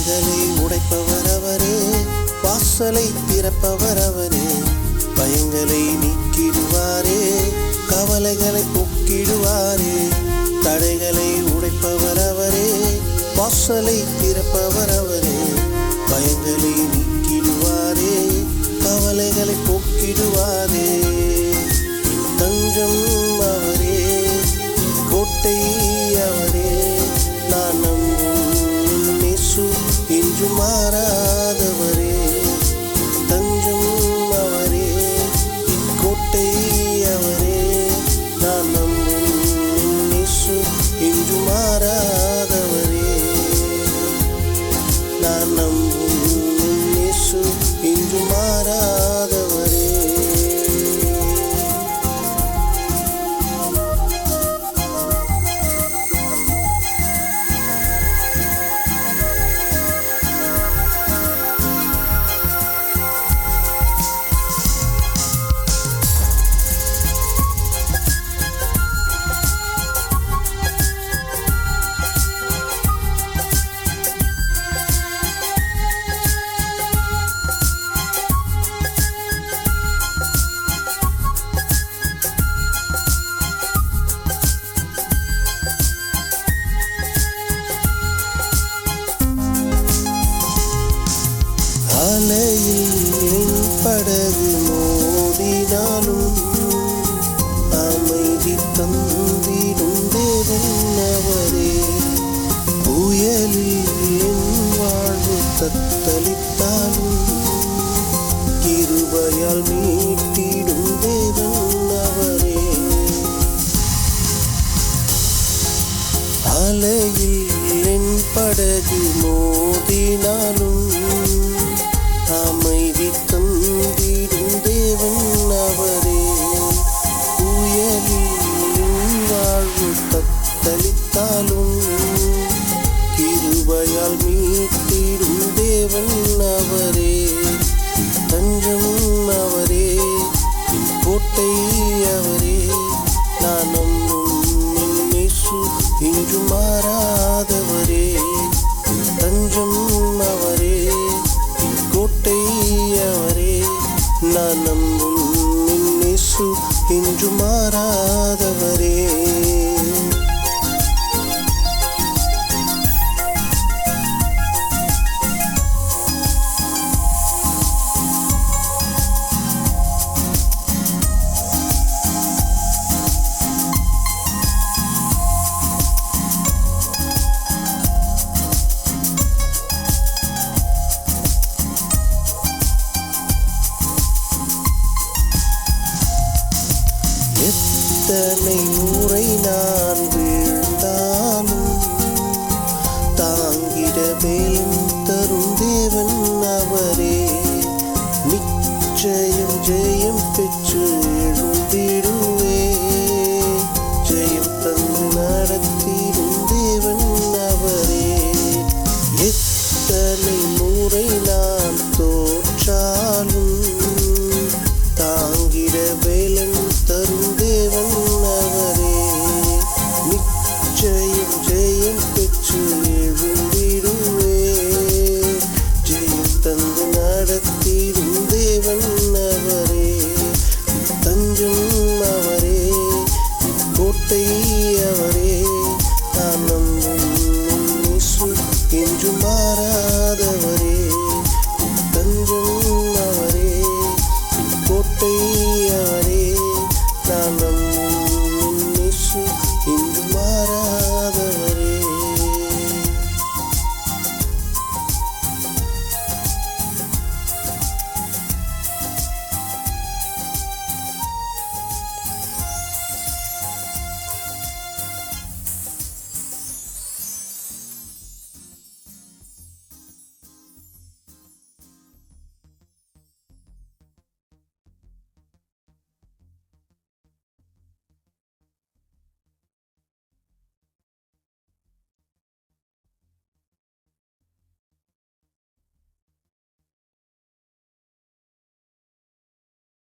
தடைகளை உடைப்பவர் அவரே, வாசலை திறப்பவர் அவரே, பயங்களை நீக்கிடுவாரே, கவலைகளை போக்கிடுவாரே. தடைகளை உடைப்பவர் அவரே, வாசலை திறப்பவர் அவரே, பயங்களை நீக்கிடுவாரே, கவலைகளை போக்கிடுவாரே. தஞ்சம் அவரே, கோட்டை அவரே, நான் நம்பும் இயேசு இன்று மாறாதவரே. தஞ்சம் அவரே, கோட்டை அவரே, நான் நம்பும் இயேசு இன்று மாறாதவரே. நான் நம்பும் இயேசு இன்று மாறாதவரே. அலையில் என் படகு மோதினாலும் அமைதி தந்திடும் தேவன் அவரே. புயலில் என் வாழ்வு தத்தளித்தாலும் கிருபையால் மீட்டிடும் தேவன் அவரே. அலையில் என் படகு மோதினாலும் அமைதி தந்திடும் தேவன் அவரே. புயலில் வாழ்வு தத்தளித்தாலும் கிருபையால் மீட்டிடும் தேவன் அவரே. தஞ்சம் அவரே, கோட்டை அவரே, நான் நம்பும் இயேசு இன்று மாறாதவரே. தஞ்சம் அவரே, கோட்டை அவரே, நான் நம்பும் இயேசு இன்று மாறாதவரே. எத்தனை முறை நான் வீழ்ந்தாலும் தாங்கிட பலம் தரும் தேவன் அவரே. நிச்சயம் ஜெயம் பெற்று எழுந்திடுவே, ஜெயம் தந்து நடத்திடும் தேவன் அவரே. எத்தனை முறை நான் தோற்றாலும் தாங்கிட